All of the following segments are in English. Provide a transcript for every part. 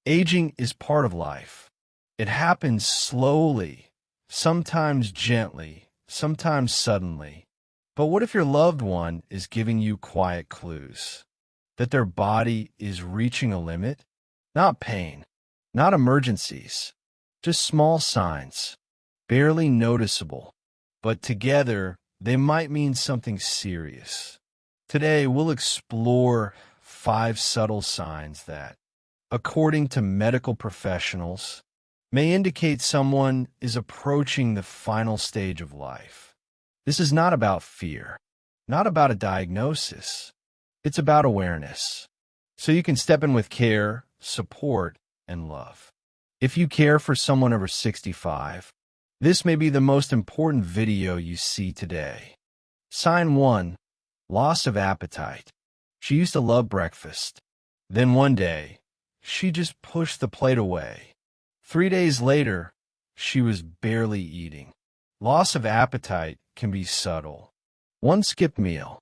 Aging is part of life. It happens slowly, sometimes gently, sometimes suddenly. But what if your loved one is giving you quiet clues? That their body is reaching a limit? Not pain, not emergencies, just small signs, barely noticeable. But together, they might mean something serious. Today, we'll explore 5 subtle signs that, according to medical professionals, may indicate someone is approaching the final stage of life. This is not about fear, not about a diagnosis. It's about awareness. So you can step in with care, support, and love. If you care for someone over 65, this may be the most important video you see today. Sign 1. Loss of appetite. She used to love breakfast. Then one day, she just pushed the plate away. 3 days later, she was barely eating. Loss of appetite can be subtle. 1 skipped meal.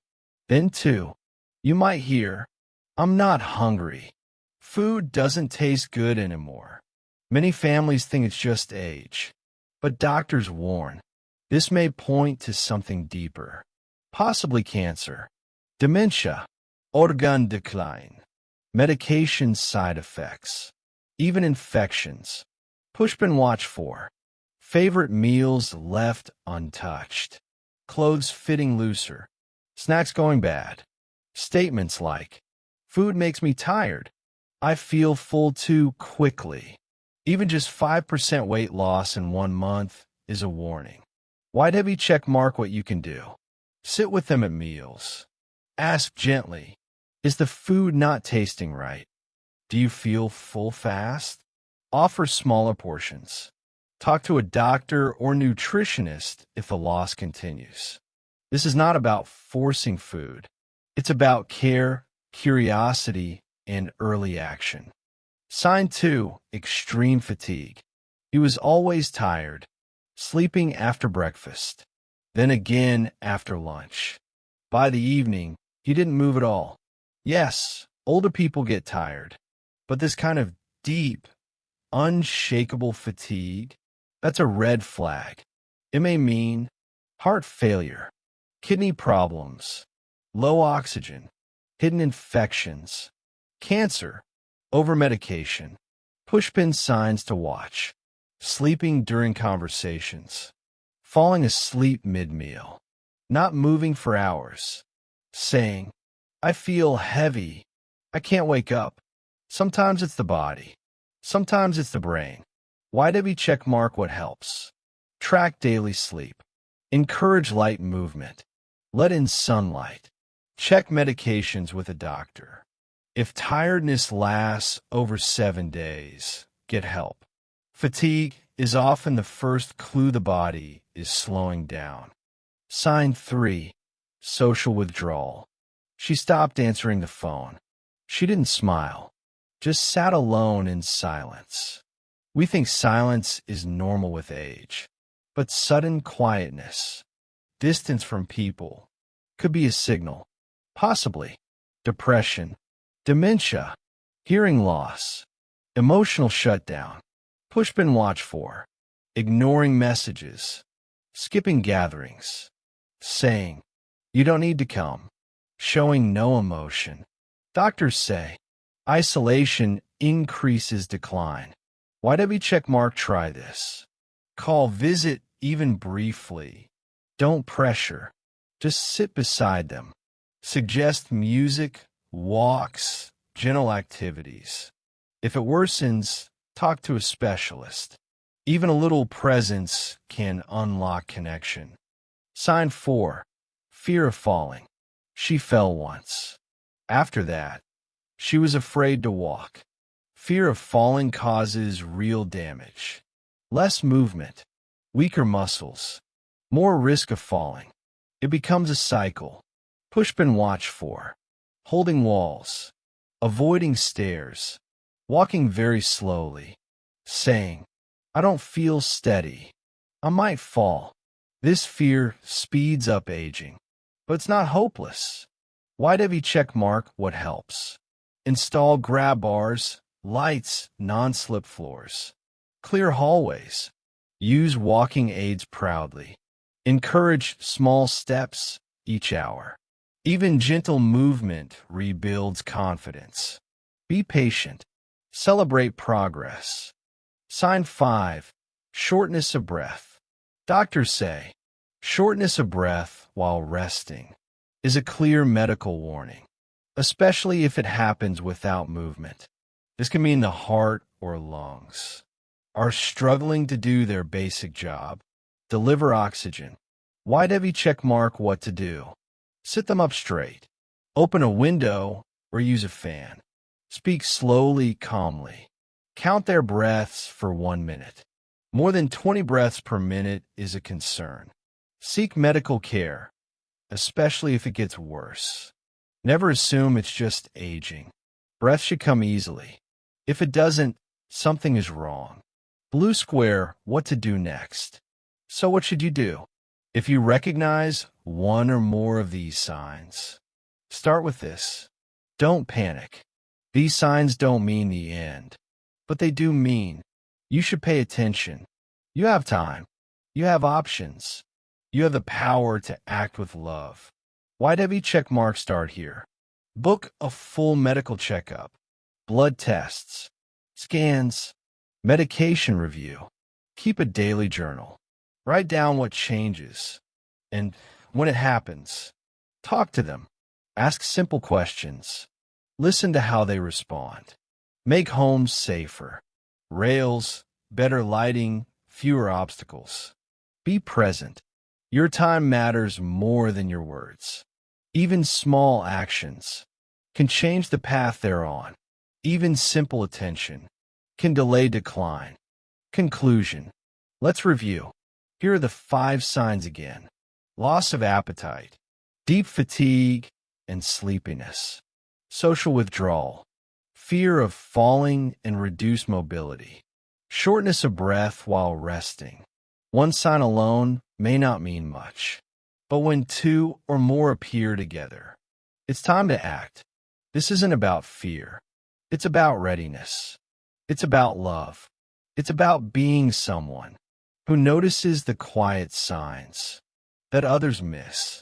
Then 2. You might hear, "I'm not hungry." Food doesn't taste good anymore. Many families think it's just age. But doctors warn, this may point to something deeper. Possibly cancer, dementia, organ decline, medication side effects, even infections. Pushpin watch for. Favorite meals left untouched. Clothes fitting looser. Snacks going bad. Statements like, "Food makes me tired. I feel full too quickly." Even just 5% weight loss in 1 month is a warning. Wide heavy check mark what you can do. Sit with them at meals. Ask gently, is the food not tasting right? Do you feel full fast? Offer smaller portions. Talk to a doctor or nutritionist if the loss continues. This is not about forcing food. It's about care, curiosity, and early action. Sign 2. Extreme fatigue. He was always tired, sleeping after breakfast, then again after lunch. By the evening, he didn't move at all. Yes, older people get tired, but this kind of deep, unshakable fatigue, that's a red flag. It may mean heart failure, kidney problems, low oxygen, hidden infections, cancer, over-medication. Pushpin signs to watch. Sleeping during conversations. Falling asleep mid-meal. Not moving for hours. Saying, "I feel heavy. I can't wake up." Sometimes it's the body. Sometimes it's the brain. YW check mark what helps. Track daily sleep. Encourage light movement. Let in sunlight. Check medications with a doctor. If tiredness lasts over 7 days, get help. Fatigue is often the first clue the body is slowing down. Sign 3. Social withdrawal. She stopped answering the phone. She didn't smile, just sat alone in silence. We think silence is normal with age, but sudden quietness, distance from people, could be a signal. Possibly depression, dementia, hearing loss, emotional shutdown. Pushpin watch for. Ignoring messages, skipping gatherings, saying, "You don't need to come," showing no emotion. Doctors say, isolation increases decline. YW check mark try this. Call, visit even briefly. Don't pressure. Just sit beside them. Suggest music, walks, gentle activities. If it worsens, talk to a specialist. Even a little presence can unlock connection. Sign 4. Fear of falling. She fell once. After that, she was afraid to walk. Fear of falling causes real damage. Less movement, weaker muscles, more risk of falling. It becomes a cycle. Pushpin watch for. Holding walls, avoiding stairs, walking very slowly, saying, "I don't feel steady. I might fall." This fear speeds up aging, but it's not hopeless. YW check mark what helps. Install grab bars, lights, non-slip floors, clear hallways. Use walking aids proudly. Encourage small steps each hour. Even gentle movement rebuilds confidence. Be patient. Celebrate progress. Sign 5. Shortness of breath. Doctors say shortness of breath while resting is a clear medical warning, especially if it happens without movement. This can mean the heart or lungs are struggling to do their basic job, deliver oxygen. Wide heavy check mark what to do. Sit them up straight. Open a window or use a fan. Speak slowly, calmly. Count their breaths for 1 minute. More than 20 breaths per minute is a concern. Seek medical care, especially if it gets worse. Never assume it's just aging. Breath should come easily. If it doesn't, something is wrong. Blue square, what to do next. So what should you do? If you recognize one or more of these signs, start with this. Don't panic. These signs don't mean the end, but they do mean you should pay attention. You have time. You have options. You have the power to act with love. Wide heavy check mark start here. Book a full medical checkup, blood tests, scans, medication review. Keep a daily journal. Write down what changes. And when it happens, talk to them. Ask simple questions. Listen to how they respond. Make homes safer. Rails, better lighting, fewer obstacles. Be present. Your time matters more than your words. Even small actions can change the path they're on. Even simple attention can delay decline. Conclusion. Let's review. Here are the 5 signs again. Loss of appetite, deep fatigue and sleepiness, social withdrawal, fear of falling and reduced mobility, shortness of breath while resting. One sign alone may not mean much, but when 2 or more appear together, it's time to act. This isn't about fear. It's about readiness. It's about love. It's about being someone who notices the quiet signs that others miss.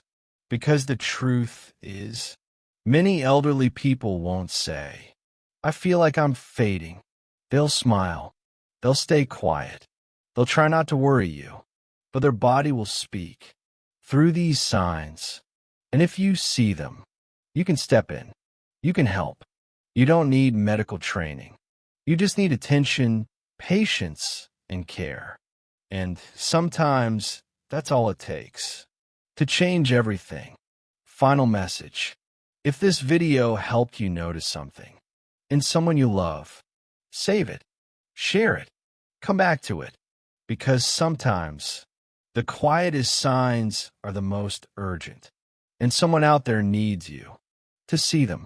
Because the truth is, many elderly people won't say, "I feel like I'm fading." They'll smile. They'll stay quiet. They'll try not to worry you, but their body will speak through these signs. And if you see them, you can step in. You can help. You don't need medical training. You just need attention, patience, and care. And sometimes that's all it takes to change everything. Final message. If this video helped you notice something in someone you love, save it, share it, come back to it, because sometimes the quietest signs are the most urgent, and someone out there needs you to see them.